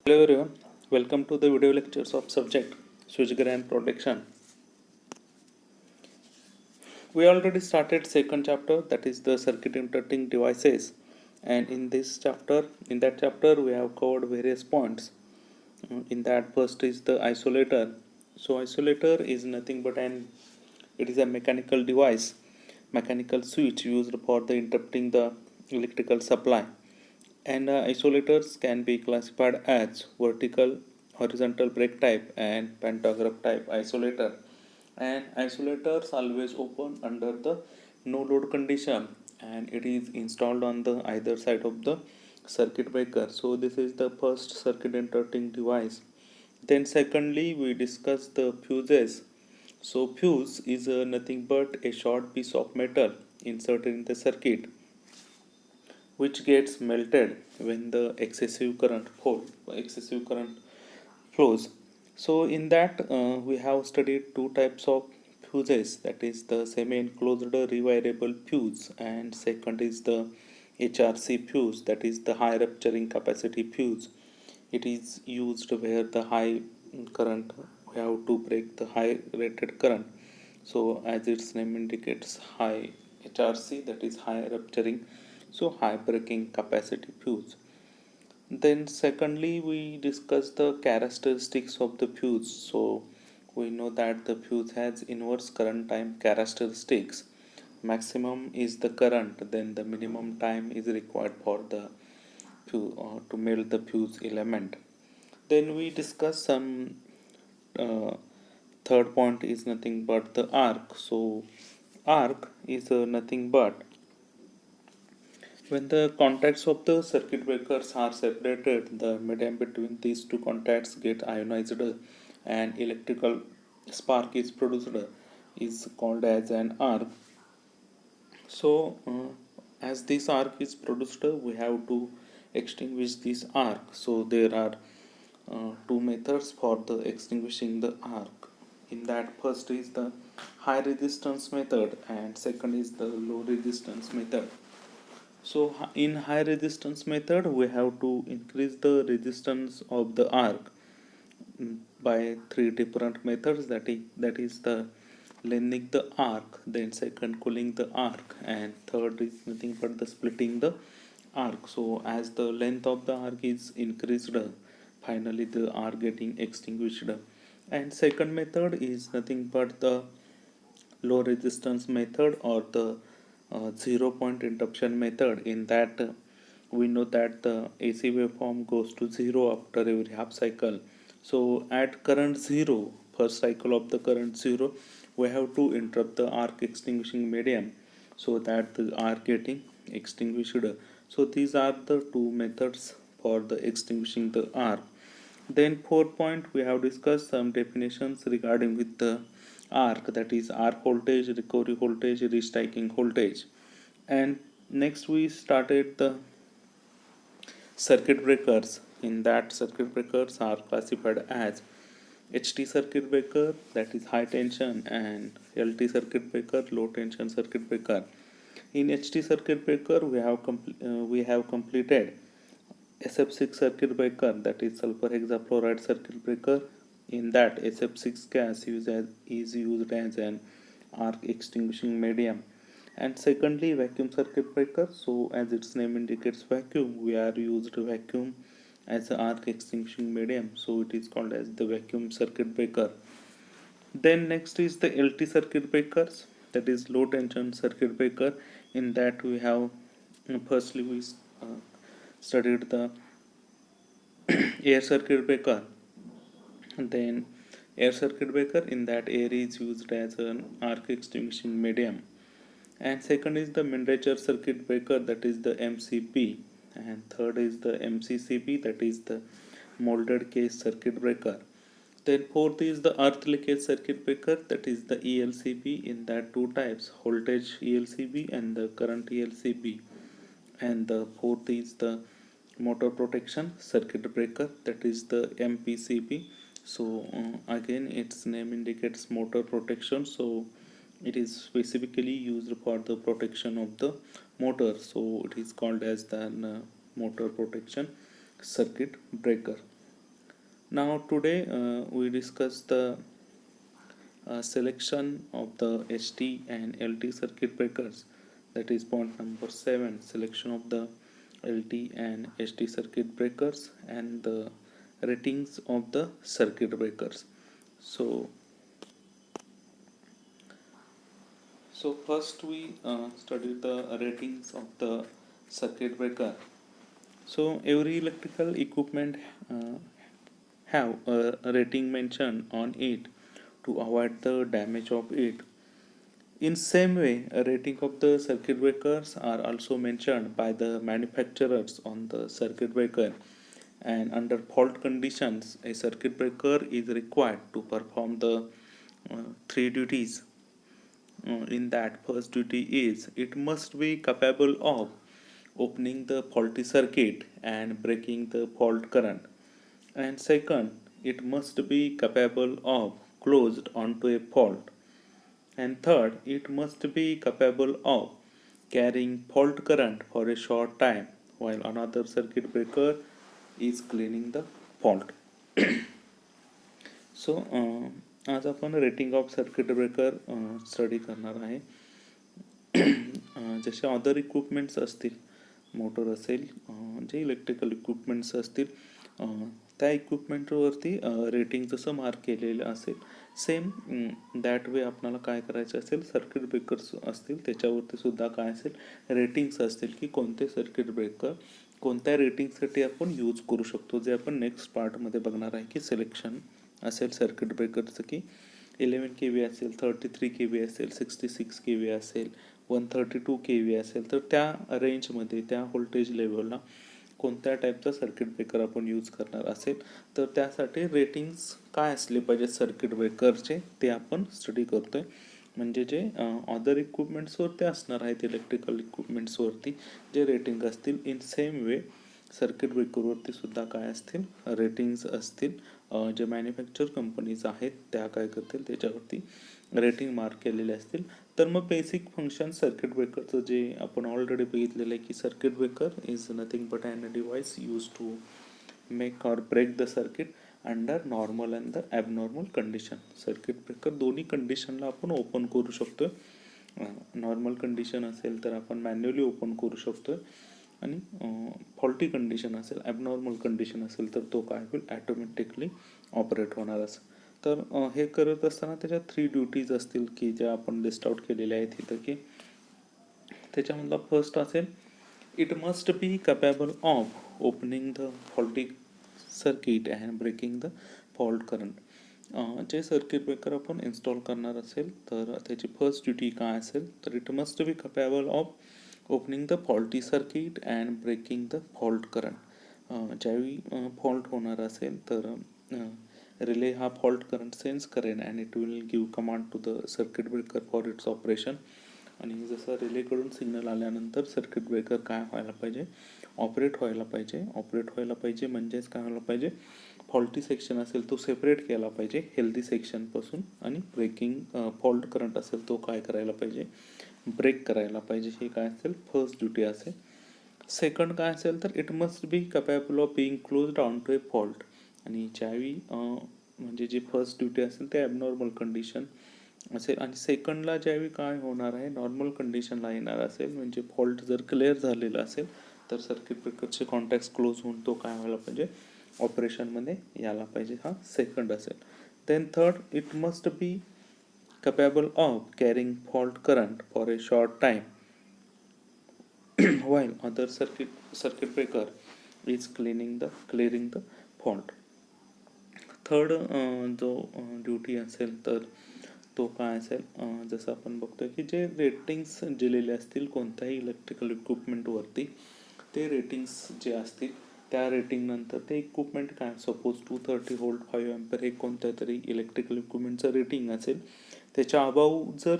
Hello everyone, welcome to the video lectures of subject switchgear and protection. We already started second chapter, that is the circuit interrupting devices, and in that chapter we have covered various points. In that first is the isolator. So isolator is nothing but it is a mechanical device, mechanical switch used for the interrupting the electrical supply. And isolators can be classified as vertical, horizontal break type and pantograph type isolator. And isolators always open under the no load condition, and it is installed on the either side of the circuit breaker. So this is the first circuit interrupting device. Then secondly we discuss the fuses. So fuse is nothing but a short piece of metal inserted in the circuit which gets melted when the excessive current flows. So in that we have studied two types of fuses, that is the semi-enclosed rewirable fuse, and second is the HRC fuse, that is the high rupturing capacity fuse. It is used where the high current, we have to break the high rated current. So as its name indicates, high HRC, that is high rupturing, so high breaking capacity fuse. Then secondly we discuss the characteristics of the fuse. So we know that the fuse has inverse current time characteristics. Maximum is the current, then the minimum time is required for the to melt the fuse element. Then we discuss some third point is nothing but the arc. So arc is nothing but when the contacts of the circuit breakers are separated, the medium between these two contacts get ionized and electrical spark is produced, is called as an arc. So as this arc is produced, we have to extinguish this arc. So there are two methods for the extinguishing the arc. In that, first is the high resistance method and second is the low resistance method. So in high resistance method we have to increase the resistance of the arc by three different methods, that is the lengthening the arc, then second cooling the arc, and third is nothing but the splitting the arc. So as the length of the arc is increased, finally the arc getting extinguished. And second method is nothing but the low resistance method or the zero point interruption method. In that we know that the AC waveform goes to zero after every half cycle. So at current zero, first cycle of the current zero, we have to interrupt the arc extinguishing medium so that the arc getting extinguished. So these are the two methods for the extinguishing the arc. Then fourth point we have discussed some definitions regarding with the arc, that is arc voltage, recovery voltage, restriking voltage. And next we started the circuit breakers. In that circuit breakers are classified as HT circuit breaker, that is high tension, and LT circuit breaker, low tension circuit breaker. In HT circuit breaker we have completed SF6 circuit breaker, that is sulfur hexafluoride circuit breaker. In that SF6 gas is used as an arc extinguishing medium. And secondly vacuum circuit breaker. So as its name indicates vacuum, we are used vacuum as an arc extinguishing medium, so it is called as the vacuum circuit breaker. Then next is the LT circuit breakers, that is low tension circuit breaker. In that we have firstly we uh, studied the air circuit breaker. Then air circuit breaker, in that air is used as an arc extinguishing medium. And second is the miniature circuit breaker, that is the MCB. And third is the MCCB, that is the molded case circuit breaker. Then fourth is the earth leakage circuit breaker, that is the ELCB. In that two types, voltage ELCB and the current ELCB. And the fourth is the motor protection circuit breaker, that is the MPCB. So again its name indicates motor protection, so it is specifically used for the protection of the motor, so it is called as the motor protection circuit breaker. Now today we discuss the selection of the HT and LT circuit breakers. That is point number 7, selection of the LT and HT circuit breakers and the ratings of the circuit breakers. So first we study the ratings of the circuit breaker. So every electrical equipment have a rating mentioned on it to avoid the damage of it. In same way, a rating of the circuit breakers are also mentioned by the manufacturers on the circuit breaker, and under fault conditions a circuit breaker is required to perform the three duties. In that, first duty is it must be capable of opening the faulty circuit and breaking the fault current, and second, it must be capable of closed onto a fault, and third, it must be capable of carrying fault current for a short time while another circuit breaker is cleaning the fault. So आज आपण rating of circuit breaker study करणार आहे. जसे other equipments असतील, motor असेल, जे electrical equipments असतील, त्या इक्विपमेंटवरती रेटिंग जसं मार्क केलेलं असेल, सेम दॅट वे आपल्याला काय करायचं असेल, सर्किट ब्रेकर्स असतील त्याच्यावरती सुद्धा काय असेल रेटिंग्स असतील की कोणते सर्किट ब्रेकर कोणत्या रेटिंगसाठी आपण यूज करू शकतो, जे आपण नेक्स्ट पार्टमध्ये बघणार आहे की सिलेक्शन असेल सर्किट ब्रेकरचं की 11 kV असेल, 33 kV असेल, 66 kV असेल, 132 kV असेल, तर त्या रेंजमध्ये त्या व्होल्टेज लेवलला कोणत्या टाईपचा सर्किट ब्रेकर आपण यूज करणार असेल तर त्यासाठी रेटिंग्स काय असले पाहिजे सर्किट ब्रेकरचे ते आपण स्टडी करतोय. म्हणजे जे अदर इक्विपमेंट्सवरती असणार आहेत इलेक्ट्रिकल इक्विपमेंट्सवरती जे रेटिंग असतील, इन सेम वे सर्किट ब्रेकरवरती सुद्धा काय असतील रेटिंग्स असतील. जे मॅन्युफॅक्चर कंपनीज आहेत त्या काय करतील त्याच्यावरती रेटिंग मार्क केलेले असतील. तर मग बेसिक फंक्शन सर्किट ब्रेकरचं जे आपण ऑलरेडी बघितलेलं आहे की circuit breaker is nothing but an device use to make or break the circuit under normal and the abnormal condition. Circuit breaker दोन्ही कंडिशनला आपण ओपन करू शकतो. नॉर्मल कंडिशन असेल तर आपण मॅन्युअली ओपन करू शकतो आणि फॉल्टी कंडिशन असेल, ॲबनॉर्मल कंडिशन असेल तर तो काय होईल ॲटोमॅटिकली ऑपरेट होणार असं. तर हे करत असताना त्याच्या 3 ड्युटीज असतील की ज्या आपण लिस्ट आउट केलेल्या आहेत इथं की त्याच्यामधला फर्स्ट असेल it must be capable of opening the faulty circuit and breaking the fault current. जे सर्किट ब्रेकर आपण इन्स्टॉल करणार असेल तर त्याची फर्स्ट ड्युटी काय असेल तर it must be capable of opening the faulty circuit and breaking the fault current. ज्यावेळी फॉल्ट होणार असेल तर रिले हा फॉल्ट करंट सेन्स करेन and it will give command to the circuit breaker for its operation. आणि जसं रिलेकडून signal आल्यानंतर circuit breaker काय व्हायला पाहिजे ऑपरेट व्हायला पाहिजे. ऑपरेट व्हायला पाहिजे म्हणजेच काय व्हायला पाहिजे फॉल्टी सेक्शन असेल तो सेपरेट केला पाहिजे हेल्दी सेक्शनपासून, आणि ब्रेकिंग फॉल्ट करंट असेल तो काय करायला पाहिजे ब्रेक करायला पाहिजे. हे काय असेल फर्स्ट ड्युटी असेल. सेकंड काय असेल तर it must be capable of being closed on to a fault. आणि ज्यावेळी म्हणजे जी फर्स्ट ड्युटी असेल ते ॲबनॉर्मल कंडिशन असेल आणि सेकंडला ज्यावेळी काय होणार आहे नॉर्मल कंडिशनला येणार असेल म्हणजे फॉल्ट जर क्लिअर झालेला असेल तर सर्किट ब्रेकरचे कॉन्टॅक्ट्स क्लोज होऊन तो काय व्हायला पाहिजे ऑपरेशनमध्ये यायला पाहिजे. हा सेकंड असेल. Then third it must be capable of carrying fault current for a short time while other circuit breaker is clearing the fault. Third जो ड्युटी असेल तर तो काय असेल जसं आपण बघतोय की जे रेटिंग्स दिलेले असतील कोणत्याही इलेक्ट्रिकल इक्विपमेंटवरती ते रेटिंग्स जे असतील त्या रेटिंग नंतर ते इक्विपमेंट काय सपोज 230 व्होल्ट 5 अँपिअर हे कोणत्या तरी इलेक्ट्रिकल इक्विपमेंटचं रेटिंग असेल त्याच्या अबाऊ जर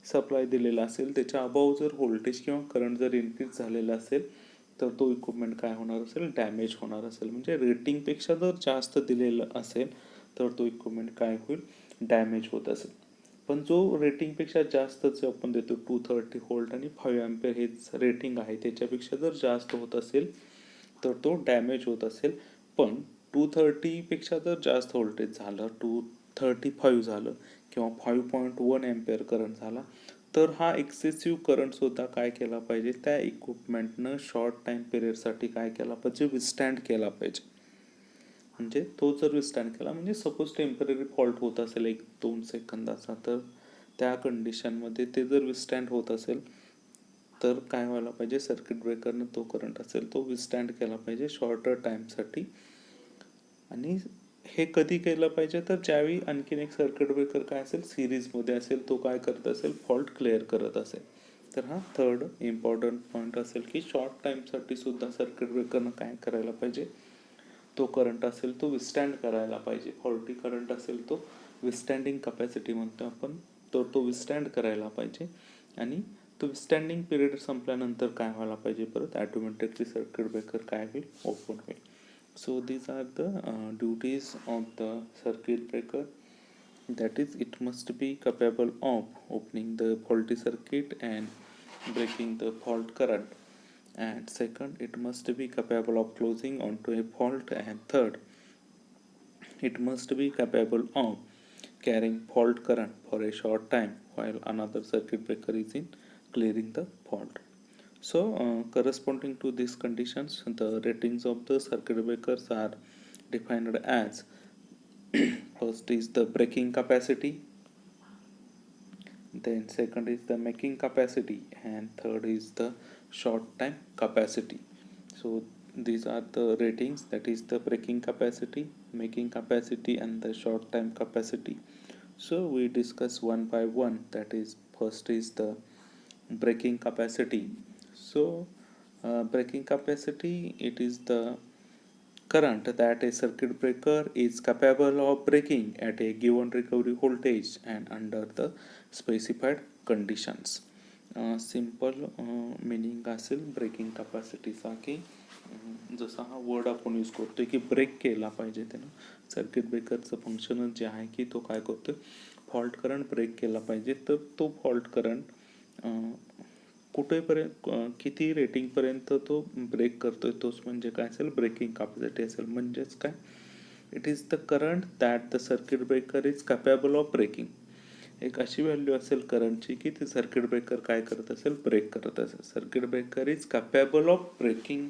सप्लाय दिलेला असेल त्याच्या अबाऊ जर व्होल्टेज किंवा करंट जर इन्क्रीज झालेला असेल तर तो इक्विपमेंट काय होणार असेल डॅमेज होणार असेल. म्हणजे रेटिंगपेक्षा जर जास्त दिलेलं असेल तर तो इक्विपमेंट काय होईल डॅमेज होत असेल. पण जो रेटिंगपेक्षा जास्तच आपण देतो 230 व्होल्ट आणि 5 अँपिअर हे रेटिंग आहे त्याच्यापेक्षा जर जास्त होत असेल तर तो डॅमेज होत असेल. पण 230 पेक्षा जर जास्त व्होल्टेज झालं, 235 झालं किंवा 5.1 एम्पियर करंट झाला, तर हा एक्सेसिव्ह करंटसुद्धा काय केला पाहिजे, त्या इक्विपमेंटनं शॉर्ट टाईम पिरियडसाठी काय केला पाहिजे, विस्टँड केला पाहिजे. म्हणजे तो जर विस्टँड केला, म्हणजे सपोज टेम्पररी फॉल्ट होत असेल 1-2 सेकंदाचा, तर त्या कंडिशनमध्ये ते जर विस्टँड होत असेल तर काय व्हायला पाहिजे, सर्किट ब्रेकरनं तो करंट असेल तो विस्टँड केला पाहिजे शॉर्टर टाईमसाठी. आणि हे कधी केलं पाहिजे, तर ज्यावेळी आणखीन एक सर्किट ब्रेकर काय असेल, सिरीजमध्ये असेल, तो काय करत असेल, फॉल्ट क्लिअर करत असेल. तर हा थर्ड इम्पॉर्टंट पॉईंट असेल की शॉर्ट टाईमसाठी सुद्धा सर्किट ब्रेकरनं काय करायला पाहिजे, तो करंट असेल तो विस्टँड करायला पाहिजे. फॉल्टी करंट असेल तो विस्टँडिंग कपॅसिटी म्हणतो आपण, तो विस्टँड करायला पाहिजे. आणि तो विस्टँडिंग पिरियड संपल्यानंतर काय व्हायला पाहिजे, परत ॲटोमॅटिकली सर्किट ब्रेकर काय होईल, ओपन होईल. So these are the duties of the circuit breaker. That is, it must be capable of opening the faulty circuit and breaking the fault current. And second, it must be capable of closing onto a fault. And third, it must be capable of carrying fault current for a short time while another circuit breaker is in clearing the fault. So corresponding to these conditions, the ratings of the circuit breakers are defined as first is the breaking capacity, then second is the making capacity, and third is the short time capacity. So these are the ratings, that is the breaking capacity, making capacity, and the short time capacity. So we discuss one by one. That is, first is the breaking capacity. So breaking capacity, it is the current that a circuit breaker is capable of breaking at a given recovery voltage and under the specified conditions. Simple meaning असेल breaking कॅपॅसिटीचा की जसा हा word आपण use करतोय की break केला पाहिजे त्यानं. सर्किट ब्रेकरचं फंक्शनच जे आहे की तो काय करतोय, फॉल्ट करंट ब्रेक केला पाहिजे. तर तो फॉल्ट करंट कुठेपर्यंत, किती रेटिंगपर्यंत तो ब्रेक करतोय, तोच म्हणजे काय असेल, ब्रेकिंग कॅपॅसिटी असेल. म्हणजेच काय, it is the current that the circuit breaker is capable of breaking. एक अशी व्हॅल्यू असेल करंटची की ते सर्किट ब्रेकर काय करत असेल, ब्रेक करत असेल. Circuit breaker is capable of breaking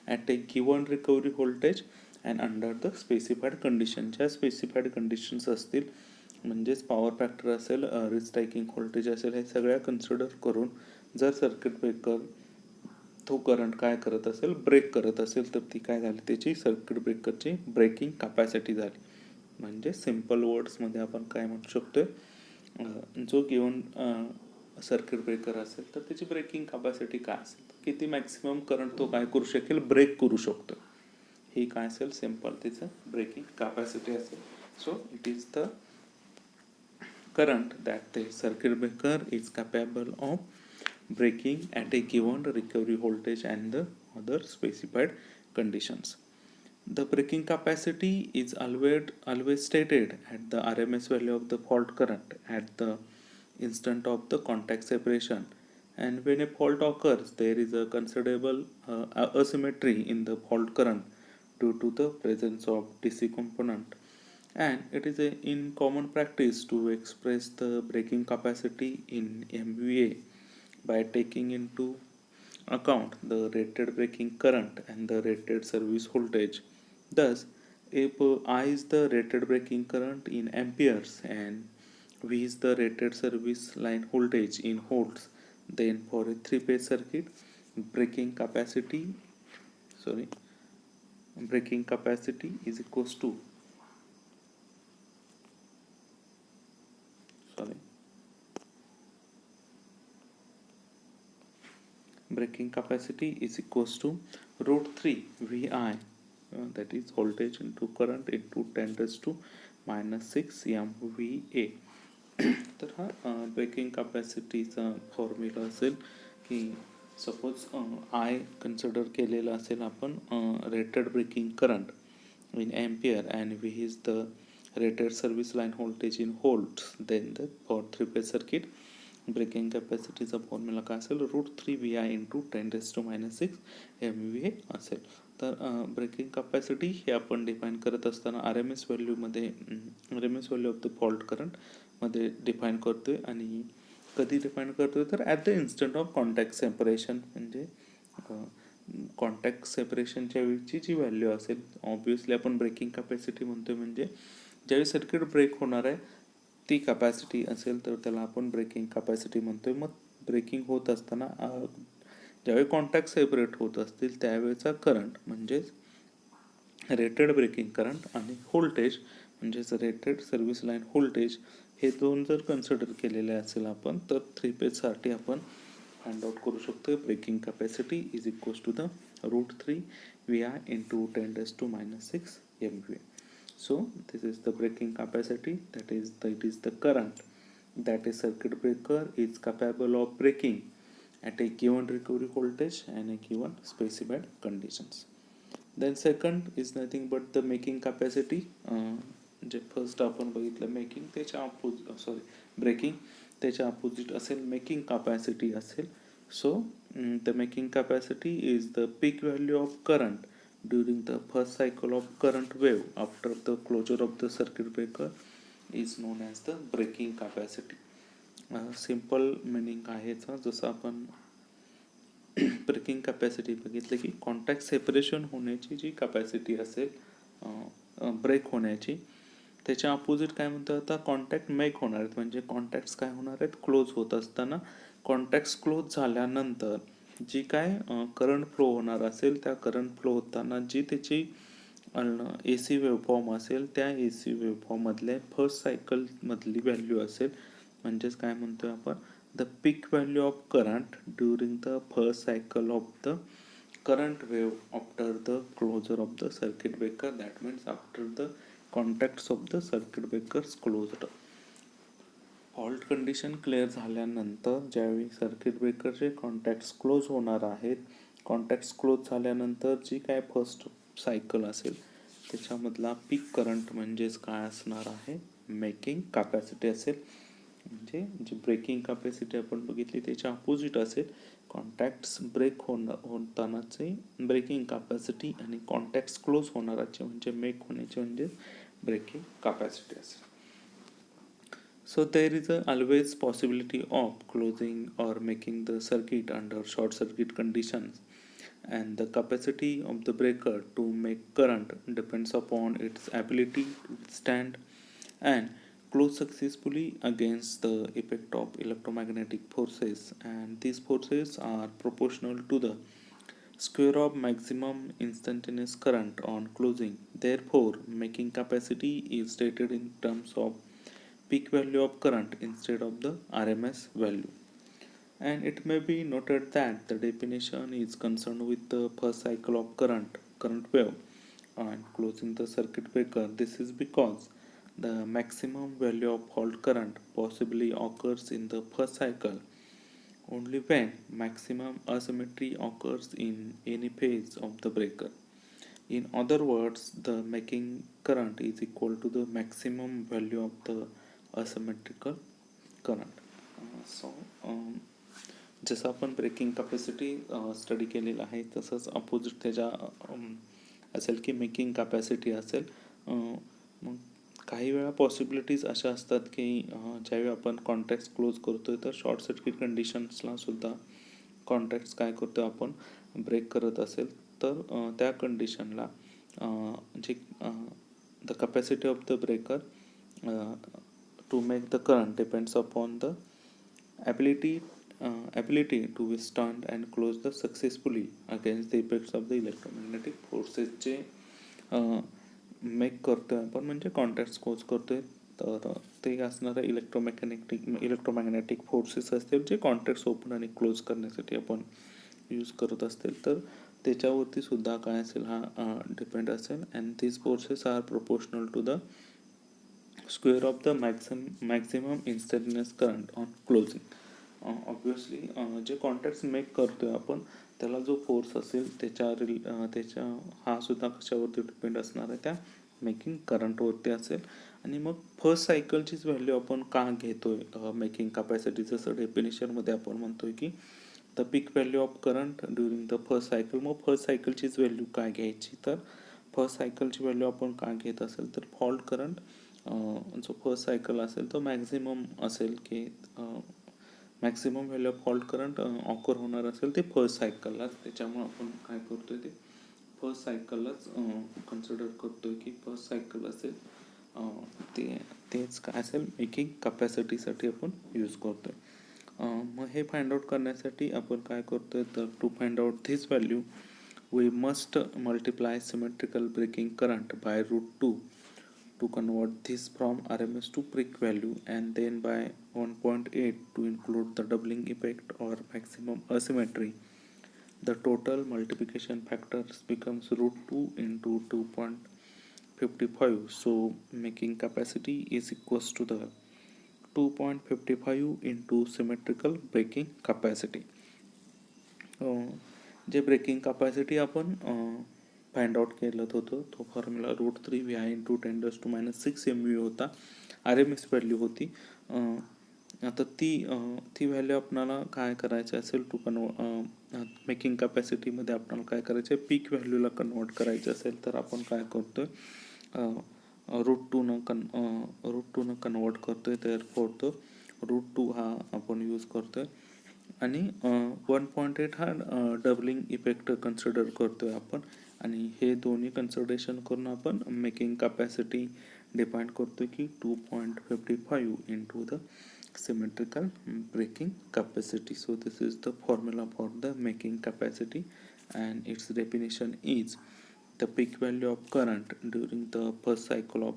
at a given recovery voltage and under the specified condition. ज्या स्पेसिफाईड कंडिशन्स असतील, म्हणजेच पॉवर फॅक्टर असेल, रिस्ट्रायकिंग व्होल्टेज असेल, हे सगळ्या कन्सिडर करून जर सर्किट ब्रेकर तो करंट काय करत असेल, ब्रेक करत असेल, तर ती काय झाली, त्याची सर्किट ब्रेकरची ब्रेकिंग कॅपॅसिटी झाली. म्हणजे सिम्पल वर्ड्समध्ये आपण काय म्हणू शकतोय, जो गिवन सर्किट ब्रेकर असेल तर त्याची ब्रेकिंग कॅपॅसिटी काय असेल, किती मॅक्सिमम करंट तो काय करू शकेल, ब्रेक करू शकतो, ही काय असेल, सिम्पल तिचं ब्रेकिंग कॅपॅसिटी असेल. So it is the current that the circuit breaker is capable of breaking at a given recovery voltage and the other specified conditions. The breaking capacity is always stated at the RMS value of the fault current at the instant of the contact separation, and when a fault occurs there is a considerable asymmetry in the fault current due to the presence of DC component. And it is in common practice to express the breaking capacity in MVA by taking into account the rated breaking current and the rated service voltage. Thus, if I is the rated breaking current in amperes and V is the rated service line voltage in volts, then for a three-phase circuit, breaking capacity is equals to breaking capacity is equals to root 3 VI, that is voltage into current into 10 raised to minus 6 MVA. तर हा breaking कॅपॅसिटीचा formula असेल की suppose I consider केलेलं असेल आपण rated breaking current in ampere and V is the rated service line voltage in volts, then the for three-phase circuit breaking कॅपॅसिटीचा formula काय असेल, root 3 VI into 10 raised to minus 6 MVA असेल. तर breaking capacity हे आपण define करत असताना R M S value of the fault करंटमध्ये डिफाईन करतोय. आणि कधी डिफाईन करतोय तर at the instant of contact separation, म्हणजे कॉन्टॅक्ट सेपरेशनच्या वेळची जी व्हॅल्यू असेल. ऑब्विसली आपण ब्रेकिंग कॅपॅसिटी म्हणतोय म्हणजे ज्यावेळी सर्किट ब्रेक होणार आहे ती कॅपॅसिटी असेल तर त्याला आपण ब्रेकिंग कॅपॅसिटी म्हणतोय. मग ब्रेकिंग होत असताना ज्यावेळी कॉन्टॅक्ट सेपरेट होत असतील त्यावेळेचा करंट म्हणजेच रेटेड ब्रेकिंग करंट आणि व्होल्टेज म्हणजेच रेटेड सर्व्हिस लाईन व्होल्टेज हे दोन जर कन्सिडर केलेले असेल आपण तर 3 फेजसाठी आपण फाइंड आउट करू शकतो. Breaking capacity is equals to the √3 VI into 10⁻⁻⁶ MVA. So this is the breaking capacity, that is the current that a circuit breaker is capable of breaking at a given recovery voltage and a given specified conditions. Then second is nothing but the making capacity. जे first आपण बघितलं making, त्याच्या breaking त्याच्या opposite असेल making capacity असेल. So the making capacity is the peak value of current during the first cycle of current wave after the closure of the circuit breaker is known as the breaking capacity. Simple meaning आहेच. जसं आपण breaking capacity बघितलं की contact separation होण्याची जी capacity असेल break होण्याची, त्याच्या opposite काय म्हणतो आता कॉन्टॅक्ट मेक होणार आहेत. म्हणजे कॉन्टॅक्ट्स काय होणार आहेत क्लोज होत असताना. कॉन्टॅक्ट्स क्लोज झाल्यानंतर जी काय करंट फ्लो होणार असेल त्या करंट फ्लो होताना जी त्याची ए सी वेव्हफॉर्म असेल त्या ए सी वेव्हफॉर्ममधल्या फर्स्ट सायकलमधली व्हॅल्यू असेल. म्हणजेच काय म्हणतोय आपण the peak value of current during the first cycle of the current wave after the closure of the circuit breaker, that means after the contacts of the circuit breakers closed. Fault condition clear झाल्यानंतर ज्यावेळी circuit ब्रेकरचे contacts close होणार आहेत, contacts close झाल्यानंतर जी काय first cycle असेल त्याच्यामधला पीक current म्हणजेच काय असणार आहे मेकिंग कॅपॅसिटी असेल. म्हणजे जी ब्रेकिंग कॅपॅसिटी आपण बघितली त्याच्या अपोजिट असेल कॉन्टॅक्ट्स ब्रेक होतानाचे ब्रेकिंग कॅपॅसिटी आणि कॉन्टॅक्ट्स क्लोज होणाराचे म्हणजे मेक होण्याचे म्हणजे ब्रेकिंग कॅपॅसिटी असेल. So there is always possibility of closing or making the circuit under short circuit conditions, and the capacity of the breaker to make current depends upon its ability to withstand and close successfully against the effect of electromagnetic forces, and these forces are proportional to the square of maximum instantaneous current on closing. Therefore, making capacity is stated in terms of peak value of current instead of the RMS value. And it may be noted that the definition is concerned with the first cycle of current wave and closing the circuit breaker. This is because the maximum value of fault current possibly occurs in the first cycle only when maximum asymmetry occurs in any phase of the breaker. In other words, the making current is equal to the maximum value of the asymmetrical current. So जसं आपण breaking capacity study केलेलं आहे तसंच opposite त्याच्या असेल की making capacity असेल. मग काही वेळा पॉसिबिलिटीज अशा असतात की ज्यावेळी आपण कॉन्टॅक्ट्स क्लोज करतोय तर शॉर्ट सर्किट कंडिशन्सला सुद्धा कॉन्टॅक्ट्स काय करतो आपण ब्रेक करत असेल तर त्या कंडिशनला जे the capacity of the breaker to make the current depends upon the ability to withstand and close the successfully against the effects of the electromagnetic forces जे मेक करतोय आपण म्हणजे कॉन्टॅक्ट्स क्लोज करतोय तर ते असणारे इलेक्ट्रोमॅग्नेटिक फोर्सेस असतील जे कॉन्टॅक्ट्स ओपन आणि क्लोज करण्यासाठी आपण यूज करत असतील तर त्याच्यावरती सुद्धा काय असेल हा डिपेंड असेल. And these forces are proportional to the square of the maximum instantaneous current on closing. Obviously जे कॉन्टॅक्ट्स मेक करतोय आपण त्याला जो फोर्स असेल त्याच्या हा सुद्धा कशावरती डिपेंड असणार आहे त्या मेकिंग करंटवरती असेल. आणि मग फर्स्ट सायकलचीच व्हॅल्यू आपण का घेतोय मेकिंग कॅपॅसिटी जसं डेफिनेशनमध्ये आपण म्हणतोय की the peak value of current during the first cycle. मग फर्स्ट सायकलचीच व्हॅल्यू काय घ्यायची, तर फर्स्ट सायकलची व्हॅल्यू आपण काय घेत असेल तर फॉल्ट करंट जो फर्स्ट सायकल असेल तो मॅक्झिमम असेल की maximum value of fault current occur होणार असेल ते फर्स्ट सायकललाच. त्याच्यामुळे आपण काय करतोय ते फर्स्ट सायकललाच कन्सिडर करतोय की फर्स्ट सायकल असेल तेच काय असेल मेकिंग कपॅसिटीसाठी आपण यूज करतोय. मग हे फाइंड आउट करण्यासाठी आपण काय करतोय तर to find out this value we must multiply symmetrical breaking current by √2 to convert this from RMS to peak value, and then by 1.8 to include the doubling effect or maximum asymmetry. The total multiplication factors becomes √2 into 2.55, so making capacity is equals to the 2.55 into symmetrical breaking capacity. जे breaking capacity आपण find out केलं होतं तो formula √3 VI into 10⁻⁻6 MV होता. RMS value होती. आता ती value आपणाला काय करायचं असेल मेकिंग कॅपॅसिटीमध्ये आपल्याला काय करायचं आहे पीक व्हॅल्यूला कन्वर्ट करायचं असेल तर आपण काय करतोय √2 कन्वर्ट करतोय. तर तो √2 हा आपण यूज करतोय आणि 1.8 हा डबलिंग इफेक्ट कन्सिडर करतोय आपण आणि हे दोन्ही कन्सिडरेशन करून आपण मेकिंग कॅपॅसिटी डिफाईन करतोय की 2.55 into the symmetrical breaking capacity. So this is the formula for the making capacity, and its definition is the peak value of current during the first cycle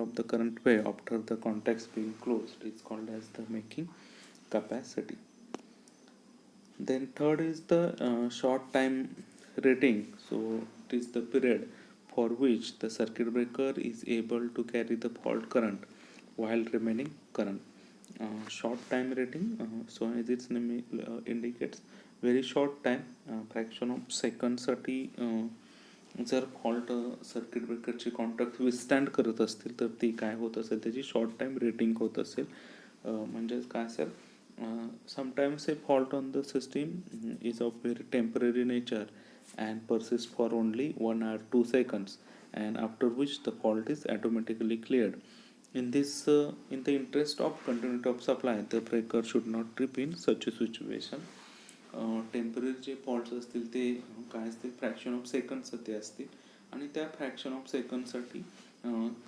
of the current wave after the contacts being closed is called as the making capacity. Then third is the short time rating. So it is the period for which the circuit breaker is able to carry the fault current while remaining current. Short time rating, so as its name indicates, very short time, fraction of second साठी जर fault circuit ब्रेकरची contact विस्टँड करत असतील तर ती काय होत असेल त्याची शॉर्ट टाइम रेटिंग होत असेल. म्हणजेच काय असेल sometimes a fault on the system is of very temporary nature and persists for only 1 or 2 seconds, and after which the fault is automatically cleared. In the interest of continuity of supply, the breaker should not trip in such a situation. Temporary जे faults असतील ते काय असतील fraction of सेकंडसाठी असतील आणि त्या fraction of सेकंडसाठी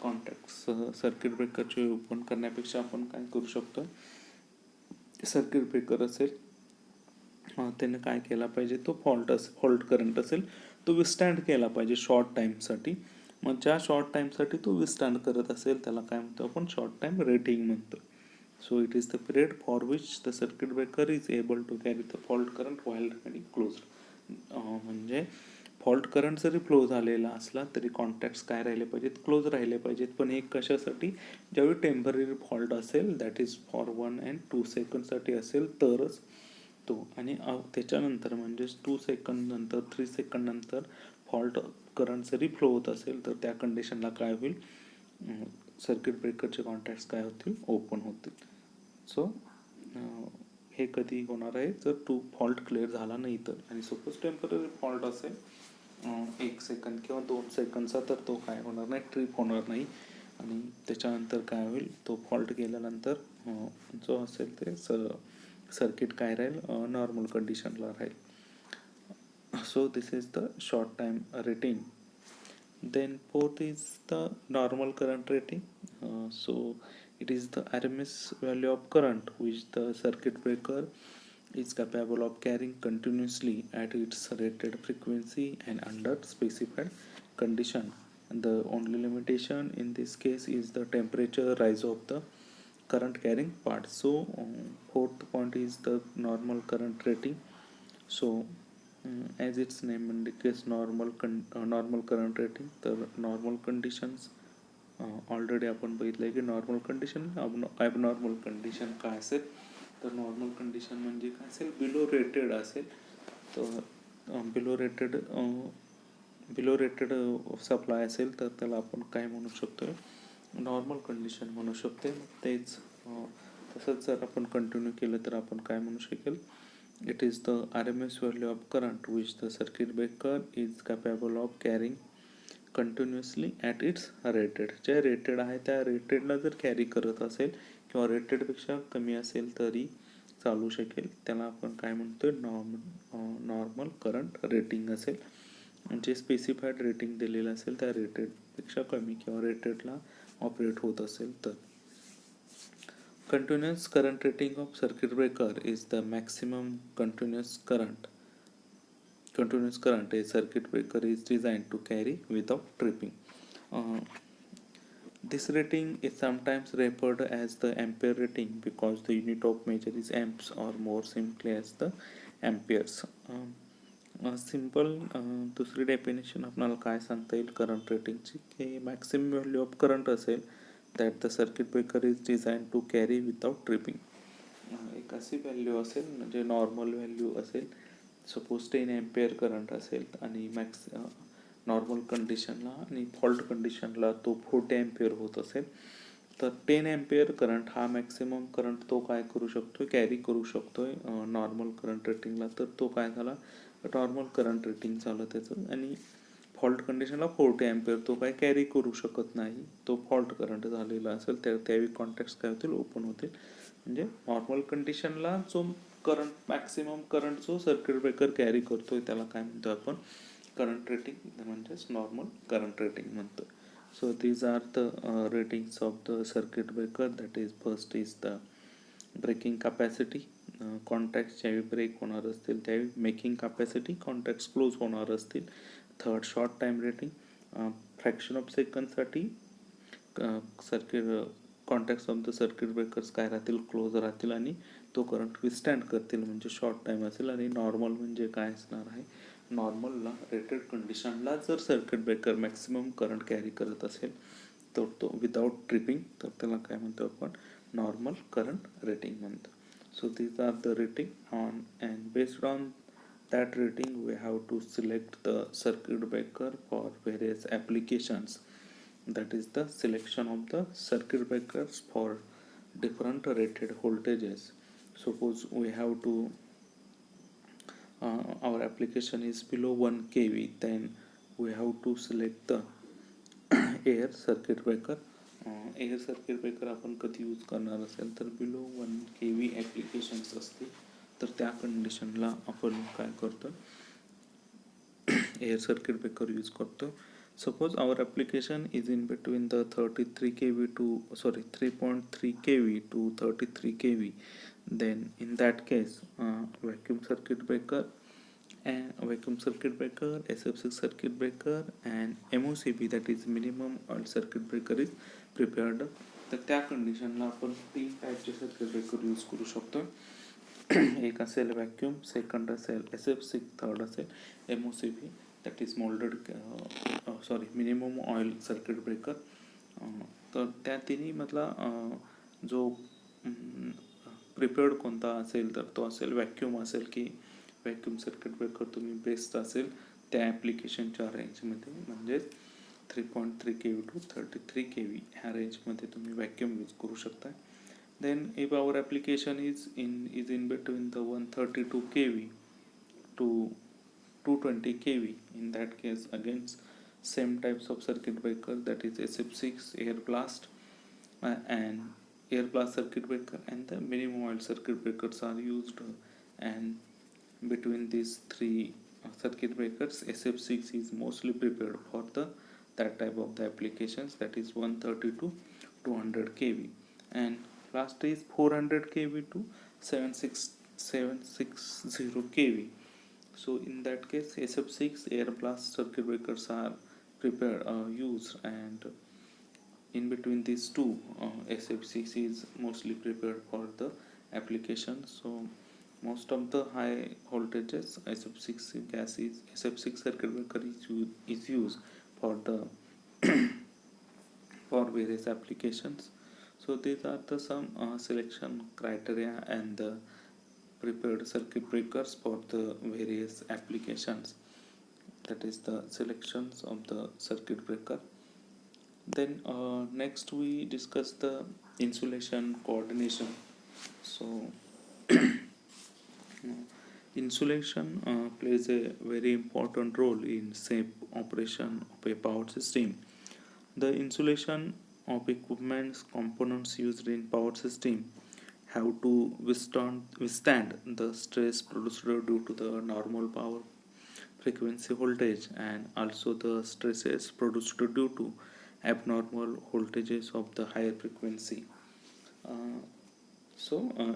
contacts circuit ब्रेकरचे ओपन करण्यापेक्षा आपण काय करू शकतो सर्किट ब्रेकर असेल त्याने काय केला पाहिजे तो फॉल्ट करंट असेल तो विस्टँड केला पाहिजे शॉर्ट टाईमसाठी. मग ज्या शॉर्ट टाईमसाठी तो विस्टँड करत असेल त्याला काय म्हणतो आपण शॉर्ट टाईम रेटिंग म्हणतो. So it is the period for which the circuit breaker is able to carry the fault current while remaining closed. म्हणजे फॉल्ट करंट जरी फ्लो झालेला असला तरी कॉन्टॅक्ट्स काय राहिले पाहिजेत क्लोज राहिले पाहिजेत. पण एक कशासाठी ज्यावेळी टेम्पररी फॉल्ट असेल दॅट इज फॉर 1 and 2 सेकंडसाठी असेल तरच तो. आणि त्याच्यानंतर म्हणजेच 2 सेकंड नंतर 3 सेकंड नंतर फॉल्ट करंट जरी फ्लो होत असेल तर त्या कंडिशनला काय होईल सर्किट ब्रेकरचे कॉन्टॅक्ट्स काय होतील ओपन होतील. सो हे कधी होणार आहे जर फॉल्ट क्लिअर झाला नाही तर. आणि सपोज टेम्पररी फॉल्ट असेल 1 सेकंड किंवा 2 सेकंडचा तर तो काय होणार नाही ट्रिप होणार नाही आणि त्याच्यानंतर काय होईल तो फॉल्ट गेल्यानंतर जो असेल ते सर्किट काय राहील नॉर्मल कंडिशनला राहील. So this is the short time rating. Then fourth is the normal current rating. So it is the RMS value of current which the circuit breaker is capable of carrying continuously at its rated frequency and under specified condition. The only limitation in this case is the temperature rise of the current carrying part. So fourth point is the normal current rating. So as its name indicates normal current rating. तर normal conditions already आपण बघितलं की normal condition abnormal condition काय असेल तर normal condition म्हणजे काय असेल बिलो रेटेड असेल तर बिलो रेटेड सप्लाय असेल तर त्याला आपण काय म्हणू शकतो नॉर्मल कंडिशन म्हणू शकते. तेच तसंच जर आपण कंटिन्यू केलं तर आपण काय म्हणू शकेल, it is the RMS value of current which the circuit breaker is capable of carrying continuously at its rated. जे रेटेड आहे त्या रेटेडला जर कॅरी करत असेल किंवा रेटेडपेक्षा कमी असेल तरी चालू शकेल, त्याला आपण काय म्हणतोय, नॉर्मल करंट रेटिंग असेल. जे स्पेसिफाईड रेटिंग दिलेलं असेल त्या रेटेडपेक्षा कमी किंवा रेटेडला ऑपरेट होत असेल तर. Continuous current rating of circuit breaker is the maximum continuous current a circuit breaker is designed to carry without tripping. This rating is sometimes referred as the ampere rating because the unit of measure is amps, or more simply as the amperes. Simple दुसरी definition आपल्याला काय सांगता येईल current रेटिंगची, की maximum value of current असेल that the circuit breaker is design to carry without tripping. एक अशी व्हॅल्यू असेल म्हणजे नॉर्मल व्हॅल्यू असेल, सपोज 10 एम्पियर करंट असेल आणि नॉर्मल कंडिशनला आणि फॉल्ट कंडिशनला तो 40 एम्पियर होत असेल, तर 10 एम्पियर करंट हा मॅक्सिमम करंट तो काय करू शकतोय, कॅरी करू शकतोय नॉर्मल करंट रेटिंगला. तर तो काय झाला, नॉर्मल करंट रेटिंग झालं त्याचं. आणि फॉल्ट कंडिशनला 40 एम्पियर तो काय कॅरी करू शकत नाही, तो फॉल्ट करंट झालेला असेल, त्यावेळी कॉन्टॅक्ट्स काय होतील, ओपन होतील. म्हणजे नॉर्मल कंडिशनला जो करंट मॅक्सिमम करंट जो सर्किट ब्रेकर कॅरी करतोय त्याला काय म्हणतो आपण, करंट रेटिंग, म्हणजेच नॉर्मल करंट रेटिंग म्हणतो. So these are the ratings of the circuit breaker. That is first is the breaking capacity, contacts ज्यावेळी ब्रेक होणार असतील त्यावेळी मेकिंग कॅपॅसिटी, कॉन्टॅक्ट्स क्लोज होणार असतील. Third short time rating, fraction of सेकंडसाठी circuit contacts of the circuit breakers काय राहतील, close राहतील आणि तो करंट विस्टँड करतील, म्हणजे शॉर्ट टाईम असेल. आणि नॉर्मल म्हणजे काय असणार आहे, नॉर्मलला रेटेड कंडिशनला जर circuit breaker maximum current carry करत असेल तर तो विदाउट ट्रिपिंग, तर त्याला काय म्हणतो आपण, नॉर्मल करंट रेटिंग म्हणतो. So these are the rating on and based on that rating we have to select the circuit breaker for various applications. That is the selection of the circuit breakers for different rated voltages. Suppose we have to our application is below 1 kV, then we have to select the air circuit breaker. Air circuit breaker आपण कधी use करणार असेल तर below 1 kV applications असतील तर त्या कंडिशनला आपण काय करतो, एअर सर्किट ब्रेकर यूज करतो. Suppose our application is in between the 3.3 kV to 33 kV, then in that case vacuum circuit breaker, SF6 circuit breaker and MOCB, that is minimum oil circuit breaker is prepared. तर त्या कंडिशनला आपण 3 टाईपचे circuit breaker use करू शकतो. एक असेल vacuum, second असेल SF6, थर्ड असेल MOCB, that is minimum oil circuit breaker. तर त्या तिन्ही मधला जो प्रिपेअर्ड कोणता असेल तर तो असेल व्हॅक्यूम असेल, की व्हॅक्यूम सर्किट ब्रेकर तुम्ही बेस्ट असेल त्या ॲप्लिकेशनच्या रेंजमध्ये, म्हणजेच 3.3 kV to 33 kV ह्या रेंजमध्ये तुम्ही व्हॅक्यूम यूज करू शकता. Then if our application is in between the 132 kV to 220 kV, in that case again same types of circuit breaker, that is SF6, air blast and air blast circuit breaker and the minimum oil circuit breakers are used. And between these three circuit breakers, SF6 is mostly prepared for that type of the applications, that is 130 to 200 kV, and last is 400 kV to 760 kV. So in that case SF6 air blast circuit breakers are prepared used, and in between these two SF6 is mostly prepared for the application. So most of the high voltages SF6 circuit breaker is used for the for various applications. So these are the some selection criteria and the prepared circuit breakers for the various applications. That is the selections of the circuit breaker. Then next we discuss the insulation coordination. So insulation plays a very important role in safe operation of a power system. The insulation of equipments components used in power system have to withstand the stress produced due to the normal power frequency voltage and also the stresses produced due to abnormal voltages of the higher frequency. Uh,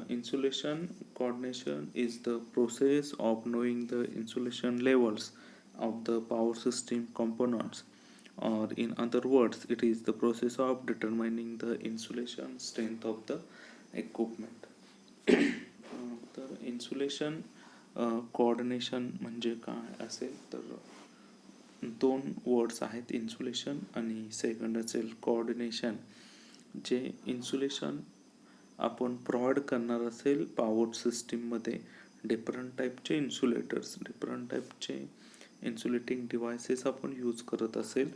Insulation coordination is the process of knowing the insulation levels of the power system components, or in other words, it is the process of determining the insulation strength of the equipment. तर insulation coordination म्हणजे काय असेल तर दोन words आहेत, insulation आणि second असेल coordination. जे इन्सुलेशन आपण प्रोव्हाइड करणार असेल पॉवर सिस्टीममध्ये डिफरंट टाईपचे इन्सुलेटर्स, डिफरंट टाईपचे इन्सुलेटिंग डिव्हायसेस आपण यूज करत असेल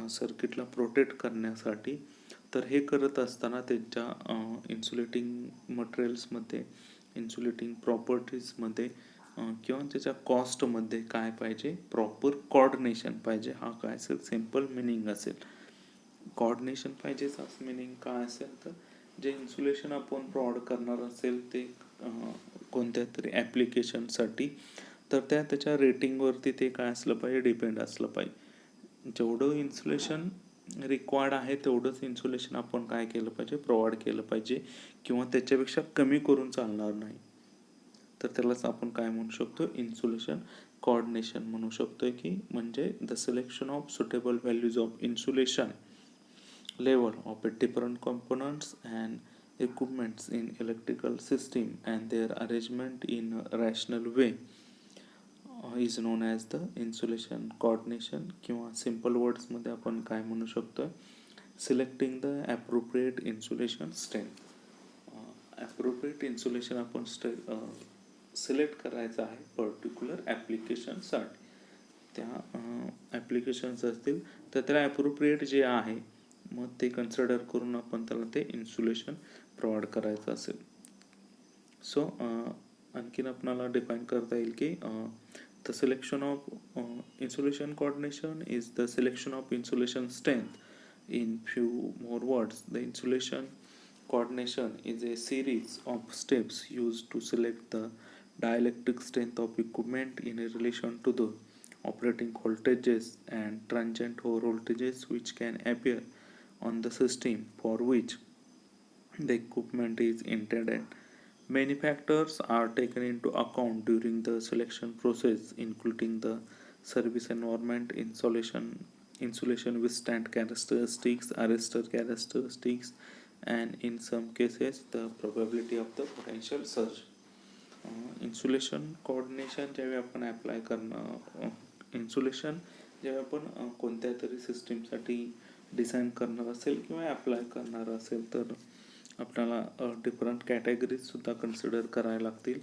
सर्किटला प्रोटेक्ट करण्यासाठी, तर हे करत असताना त्यांच्या इन्सुलेटिंग मटेरियल्समध्ये, इन्सुलेटिंग प्रॉपर्टीजमध्ये किंवा त्याच्या कॉस्टमध्ये काय पाहिजे, प्रॉपर कोऑर्डिनेशन पाहिजे. हा काय असेल, सिम्पल मिनिंग असेल. कोऑर्डिनेशन पाहिजेच असं मिनिंग काय असेल तर जे इन्सुलेशन आपण प्रोव्हाइड करणार असेल ते कोणत्या तरी ॲप्लिकेशनसाठी, तर त्याच्या रेटिंगवरती ते काय असलं पाहिजे, डिपेंड असलं पाहिजे. जेवढं इन्सुलेशन रिक्वायर्ड आहे तेवढंच इन्सुलेशन आपण काय केलं पाहिजे, प्रोव्हाइड केलं पाहिजे किंवा त्याच्यापेक्षा कमी करून चालणार नाही. तर त्यालाच आपण काय म्हणू शकतो, इन्सुलेशन कोऑर्डिनेशन म्हणू शकतो. की म्हणजे the selection of suitable values of insulation level of different components and equipments in electrical system and their arrangement in a rational way is known as the insulation coordination. किंवा simple words मध्ये आपण काय म्हणू शकतो, selecting the appropriate insulation strength. Appropriate insulation आपण select करायचं आहे particular ॲप्लिकेशनसाठी. त्या ॲप्लिकेशन्स असतील तर त्याला ॲप्रोप्रिएट जे आहे मग ते कन्सिडर करून आपण त्याला ते इन्सुलेशन प्रोव्हाइड करायचं असेल. सो आणखीन आपल्याला डिफाईन करता येईल की the selection of insulation coordination is the selection of insulation strength. In few more words, the insulation coordination is a series of steps used to select the dielectric strength of equipment in relation to the operating voltages and transient voltages which can appear on the system for which the equipment is intended. Many factors are taken into account during the selection process, including the service environment, insulation withstand characteristics, arrestor characteristics, and in some cases the probability of the potential surge. Insulation coordination ज्यावेळी आपण apply करणं, insulation ज्यावेळी आपण कोणत्या तरी सिस्टीमसाठी design करणार असेल किंवा अप्लाय करणार असेल तर आपल्याला डिफरंट कॅटेगरीजसुद्धा कन्सिडर करायला लागतील.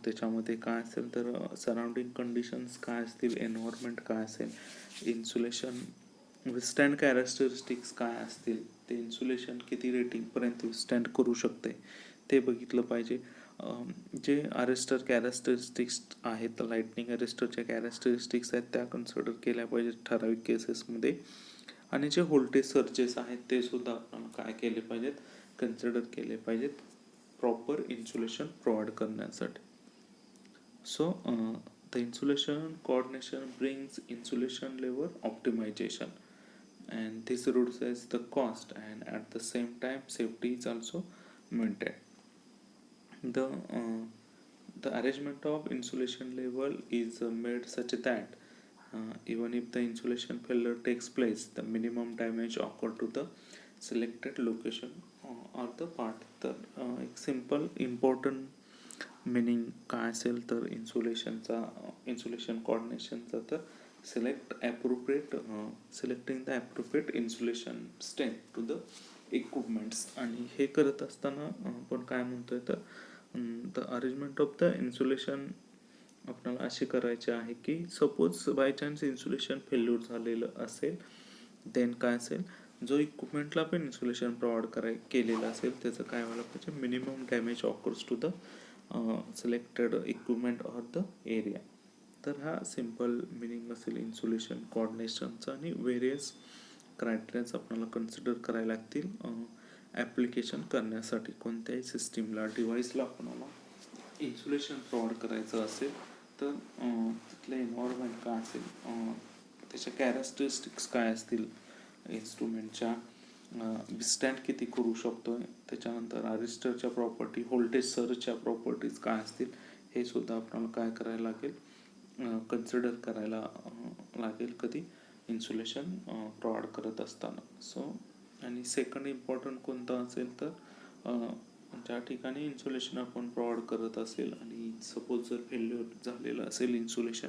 त्याच्यामध्ये काय असेल तर सराउंडिंग कंडिशन्स काय असतील, एन्व्हायरमेंट काय असेल, इन्सुलेशन विथस्टँड कॅरेक्टरिस्टिक्स काय असतील, ते इन्सुलेशन किती रेटिंगपर्यंत विथस्टँड करू शकते ते बघितलं पाहिजे. जे अरेस्टर कॅरेक्टरिस्टिक्स आहेत, लाईटनिंग अरेस्टरच्या कॅरेक्टरिस्टिक्स आहेत त्या कन्सिडर केल्या पाहिजेत ठराविक केसेसमध्ये. आणि जे व्होल्टेज सर्जेस आहेत ते सुद्धा आपण काय केले पाहिजेत, कन्सिडर केले पाहिजेत प्रॉपर इन्सुलेशन प्रोव्हाइड करण्यासाठी. So the insulation coordination brings insulation level optimisation and this reduces the cost and at the same time safety is also maintained. The arrangement of insulation level is made such that even if the insulation failure takes place, the minimum damage occur to the selected location or the part. तर एक simple important meaning काय असेल तर insulation कोऑर्डिनेशनचा, तर selecting the appropriate insulation strength to the equipments. आणि हे करत असताना आपण काय म्हणतोय तर the arrangement of the insulation आपल्याला अशी करायची आहे की suppose by chance insulation failure झालेलं असेल, देन काय असेल, जो इक्विपमेंटला आपण इन्सुलेशन प्रोव्हाइड केलेलं असेल त्याचं काय व्हायला पाहिजे, minimum damage occurs to the selected equipment or the area. तर हा सिम्पल मिनिंग असेल इन्सुलेशन कोऑर्डिनेशनचा. आणि व्हेरियस क्रायटेरियाज आपल्याला कन्सिडर करायला लागतील ॲप्लिकेशन करण्यासाठी. कोणत्याही सिस्टीमला डिव्हाइसला आपल्याला इन्सुलेशन प्रोव्हाइड करायचं असेल तर तिथलं एन्व्हायरमेंट काय असेल, त्याच्या कॅरेक्टरिस्टिक्स काय असतील, इन्स्ट्रुमेंटच्या विस्टँड किती करू शकतो, त्याच्यानंतर अरिस्टरच्या प्रॉपर्टी, व्होल्टेज सर्जच्या प्रॉपर्टीज काय असतील, हे सुद्धा आपल्याला काय करायला लागेल, कन्सिडर करायला लागेल कधी इन्सुलेशन प्रोव्हाइड करत असताना. सो आणि सेकंड इम्पॉर्टंट कोणतं असेल तर ज्या ठिकाणी इन्सुलेशन आपण प्रोव्हाइड करत असेल आणि सपोज जर फेल्युअर झालेलं असेल इन्सुलेशन,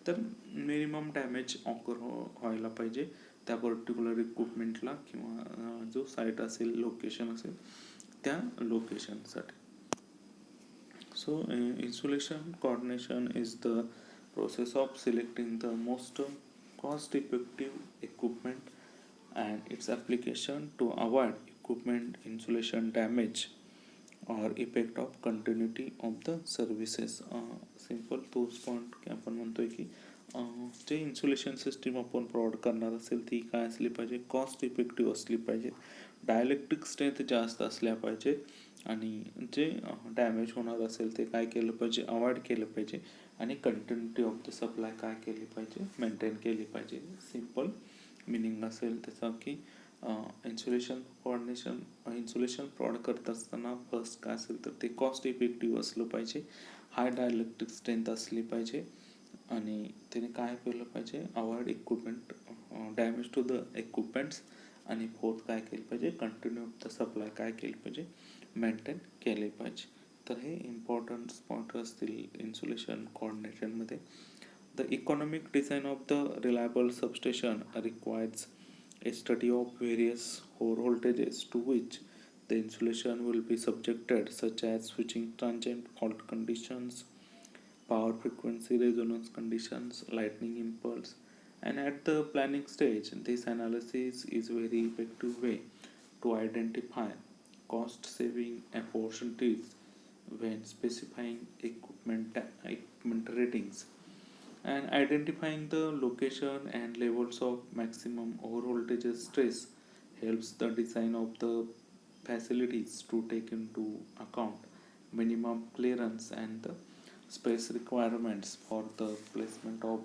तर मिनिमम डॅमेज ऑकर व्हायला पाहिजे त्या पर्टिक्युलर इक्विपमेंटला किंवा जो साईट असेल, लोकेशन असेल त्या लोकेशनसाठी. So, insulation coordination is the process of selecting the most cost-effective equipment and its application to avoid equipment insulation damage or effect of continuity of the services. Simple तोच point की आपण म्हणतोय की जे insulation system आपण provide करणार असेल ती काय असली पाहिजे, कॉस्ट इफेक्टिव्ह असली पाहिजे, डायलेक्ट्रिक स्ट्रेंथ जास्त असल्या पाहिजे आणि जे डॅमेज होणार असेल ते काय केलं पाहिजे, अवॉइड केलं पाहिजे आणि कंटिन्युटी ऑफ द सप्लाय काय केली पाहिजे, मेंटेन केली पाहिजे. सिम्पल मिनिंग असेल त्याचा की इन्सुलेशन प्रोव्हाइड करत असताना फर्स्ट काय असेल तर ते कॉस्ट इफेक्टिव्ह असलं पाहिजे, हाय डायलेक्ट्रिक स्ट्रेंथ असली पाहिजे आणि त्याने काय केलं पाहिजे, avoid equipment damage to the equipments आणि फोर्थ काय केलं पाहिजे, कंटिन्यू ऑफ द सप्लाय काय केली पाहिजे, मेंटेन केले पाहिजे. तर हे इम्पॉर्टंट पॉईंट असतील इन्सुलेशन कोऑर्डिनेशनमध्ये. The economic design of the reliable substation requires a study of various core voltages to which the insulation will be subjected, such as switching transient fault conditions, power frequency resonance conditions, lightning impulse. And at the planning stage, this analysis is very effective way to identify cost saving opportunities when specifying equipment ratings. And identifying the location and levels of maximum overvoltage stress helps the design of the facilities to take into account minimum clearance and the space requirements for the placement of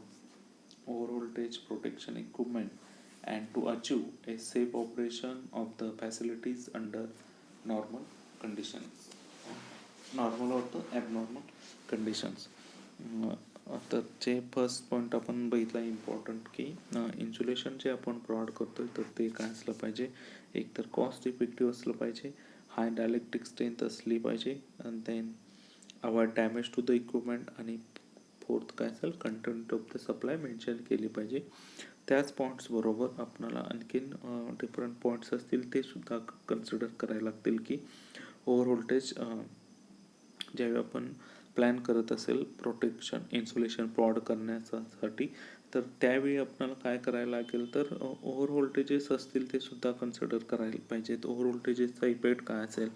overvoltage protection equipment and to achieve a safe operation of the facilities under normal conditions, normal or the abnormal conditions. तर जे first point आपण बघितला important की insulation जे आपण provide करतोय तर ते काय असलं पाहिजे, एक तर कॉस्ट इफेक्टिव्ह असलं पाहिजे, हाय डायलेक्ट्रिक स्ट्रेंथ असली पाहिजे आणि then avoid damage to the equipment आणि फोर्थ काय असेल, continuity of the supply mention केली पाहिजे. त्याच पॉईंट्स बरोबर आपल्याला आणखीन डिफरंट पॉईंट्स असतील ते सुद्धा कन्सिडर करायला लागतील की ओव्हर व्होल्टेज ज्यावेळी आपण प्लॅन करत असेल प्रोटेक्शन इन्सुलेशन प्रोव्हाइड करण्यासाठी, तर त्यावेळी आपल्याला काय करायला लागेल तर ओव्हर व्होल्टेजेस असतील ते सुद्धा कन्सिडर करायला पाहिजेत. ओव्हर व्होल्टेजेसचा इफेक्ट काय असेल,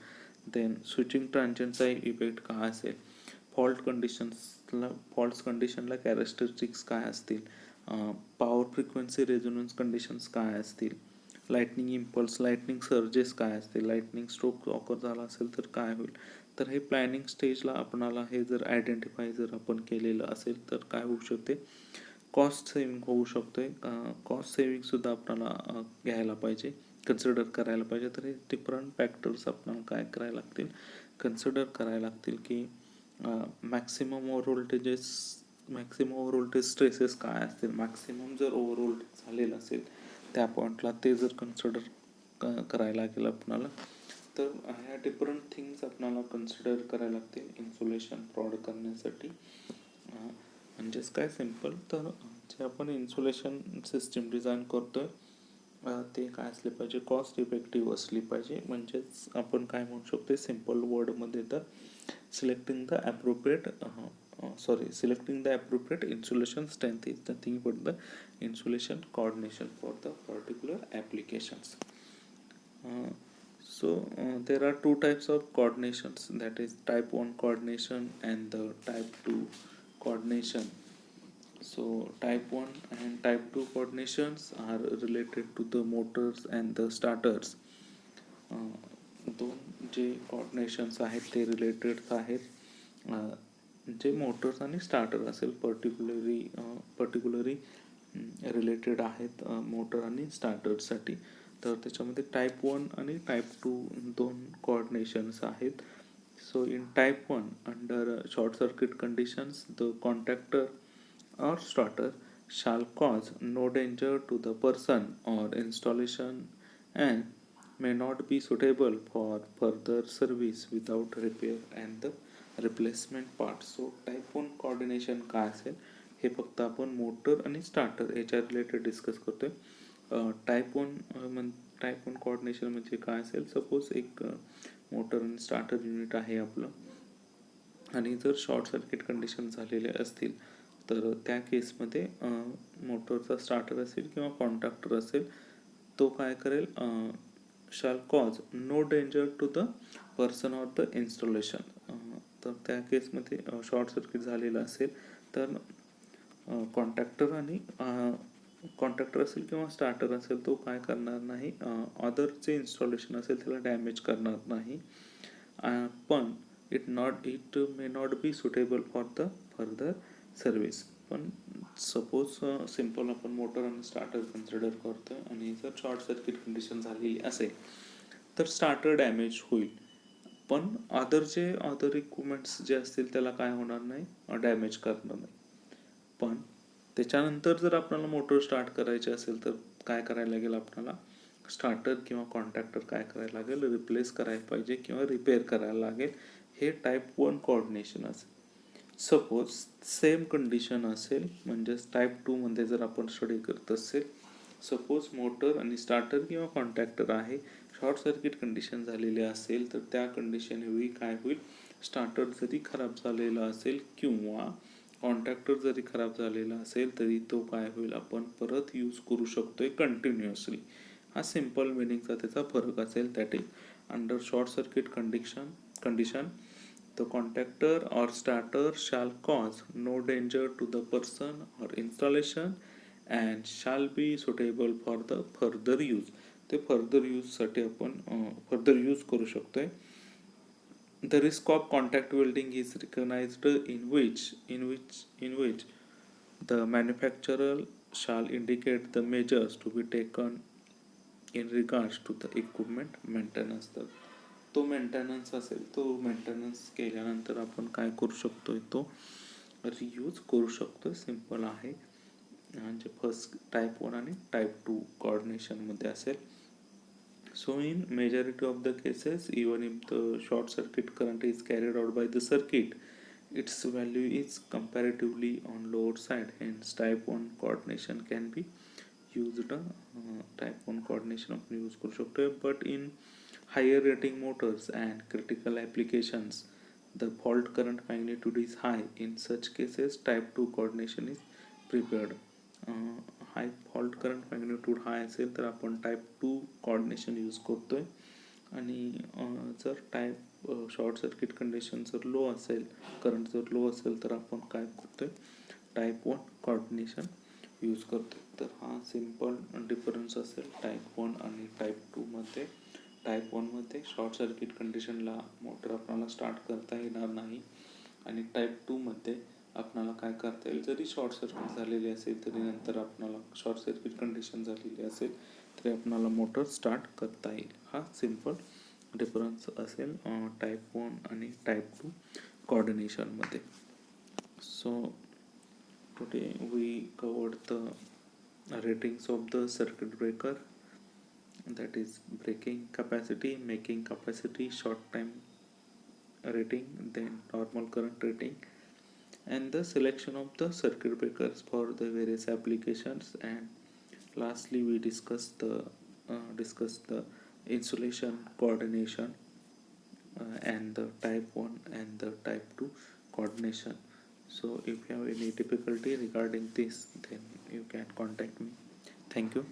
देन स्विचिंग ट्रान्झिएंटचा इफेक्ट काय असेल, फॉल्ट कंडिशनला कॅरेक्टरिस्टिक्स काय असतील, पॉवर फ्रिक्वेन्सी रेझोनन्स कंडिशन्स काय असतील, लाईटनिंग इम्पल्स, लाईटनिंग सर्जेस काय असतील, लाईटनिंग स्ट्रोक ऑकर झाला असेल तर काय होईल. तर हे प्लॅनिंग स्टेजला आपणाला हे जर आयडेंटिफाय जर आपण केलेलं असेल तर काय होऊ शकते, कॉस्ट सेविंग होऊ शकते. कॉस्ट सेविंगसुद्धा आपल्याला घ्यायला पाहिजे, कन्सिडर करायला पाहिजे. तर हे डिफरंट फॅक्टर्स आपल्याला काय करायला लागतील, कन्सिडर करायला लागतील की मॅक्सिमम ओव्हर व्होल्टेज स्ट्रेसेस काय असतील, मॅक्सिमम जर ओव्हर व्होल्टेज झालेलं असेल त्या पॉईंटला ते जर कन्सिडर करायला लागेल आपणाला. तर ह्या डिफरंट थिंग्स आपल्याला कन्सिडर करायला लागतील इन्सुलेशन प्रोव्हाइड करण्यासाठी. म्हणजेच काय सिम्पल, तर जे आपण इन्सुलेशन सिस्टीम डिझाईन करतोय ते काय असले पाहिजे, कॉस्ट इफेक्टिव्ह असली पाहिजे. म्हणजेच आपण काय म्हणू शकतो सिम्पल वर्डमध्ये तर selecting the appropriate insulation strength is the thing for the insulation coordination for the particular applications. There are two types of coordinations, that is type 1 coordination and the type 2 coordination. So type 1 and type 2 coordinations are related to the motors and the starters. दोन जे coordinations आहेत ते related आहेत जे Motors आणि starter असेल particularly related आहेत motor आणि स्टार्टरसाठी. तर त्याच्यामध्ये टाईप 1 आणि टाईप 2 दोन कोऑर्डिनेशन्स आहेत. So in type 1 under short circuit conditions the contactor or starter shall cause no danger to the person or installation and may not be suitable for further service without repair and the replacement parts. So type 1 coordination काय असेल हे फक्त आपण motor आणि starter याच्या related discuss करतोय. Type 1 coordination म्हणजे काय असेल, सपोज एक मोटर आणि स्टार्टर युनिट आहे आपलं आणि जर शॉर्ट सर्किट कंडिशन झालेले असतील तर त्या केसमध्ये मोटरचा स्टार्टर असेल किंवा कॉन्टॅक्टर असेल तो काय करेल, shall cause no danger to the person or the installation. तर त्या केसमध्ये शॉर्ट सर्किट झालेलं असेल तर कॉन्टॅक्टर असेल किंवा स्टार्टर असेल तो काय करणार नाही, अदर जे इन्स्टॉलेशन असेल त्याला डॅमेज करणार नाही. पण it may not be suitable for the further service. पण सपोज सिम्पल आपण मोटर आणि स्टार्टर कन्सिडर करतोय आणि जर शॉर्ट सर्किट कंडिशन झालेली असेल तर स्टार्टर डॅमेज होईल, पण अदर इक्विपमेंट्स जे असतील त्याला काय होणार नाही, डॅमेज करणार नाही. पण त्याच्यानंतर जर आपल्याला मोटर स्टार्ट करायची असेल तर काय करायला लागेल, आपल्याला स्टार्टर किंवा कॉन्टॅक्टर काय करायला लागेल, रिप्लेस करायला पाहिजे किंवा रिपेअर करायला लागेल. हे टाईप 1 कोऑर्डिनेशन असेल. सपोज सेम कंडिशन असेल, म्हणजेच टाईप 2 मध्ये जर आपण स्टडी करत असेल, सपोज मोटर आणि स्टार्टर किंवा कॉन्टॅक्टर आहे, शॉर्ट सर्किट कंडिशन झालेली असेल तर त्या कंडिशन वेळी काय होईल, स्टार्टर जरी खराब झालेला असेल किंवा कॉन्टॅक्टर जरी खराब झालेला असेल तरी तो काय होईल, आपण परत यूज करू शकतोय कंटिन्युअसली. हा सिम्पल मिनिंगचा त्याचा फरक असेल. That is under short circuit condition the contactor or starter shall cause no danger to the person or installation and shall be suitable for the further use. ते फर्दर यूजसाठी आपण further use करू शकतोय. The risk of contact welding is recognized in which the manufacturer shall indicate the measures to be taken in regards to the equipment maintenance. तो maintenance असेल, तो maintenance केल्यानंतर आपण काय करू शकतोय, तो रियूज करू शकतोय. सिम्पल आहे. म्हणजे फर्स्ट टाईप 1 आणि टाईप 2 कोऑर्डिनेशनमध्ये असेल. So in majority of the cases even if the short circuit current is carried out by the circuit, its value is comparatively on lower side, hence type 1 coordination can be used. Type 1 coordination आपण use करू शकतोय. But in higher rating motors and critical applications, the fault current magnitude is high. In such cases, type 2 coordination is prepared. High fault current magnitude high असेल तर आपण type 2 coordination use करतोय. आणि जर type short circuit condition जर low असेल, current जर low असेल तर आपण काय करतोय, टाईप 1 कोऑर्डिनेशन यूज करतोय. तर हा सिम्पल डिफरन्स असेल टाईप 1 आणि टाईप 2 मध्ये. टाईप 1 मध्ये शॉर्ट सर्किट कंडिशनला मोटर आपल्याला स्टार्ट करता येणार नाही आणि टाईप 2 मध्ये आपल्याला काय करता येईल, जरी शॉर्ट सर्किट झालेली असेल तरी नंतर आपल्याला शॉर्ट सर्किट कंडिशन झालेली असेल तरी आपल्याला मोटर स्टार्ट करता येईल. हा सिम्पल डिफरन्स असेल टाईप 1 आणि टाईप 2 कोऑर्डिनेशनमध्ये. So today we covered the ratings of the circuit breaker, that is breaking capacity, making capacity, short time rating, then normal current rating, and the selection of the circuit breakers for the various applications. And lastly we discussed the insulation coordination and the type 1 and the type 2 coordination. So if you have any difficulty regarding this, then you can contact me. Thank you.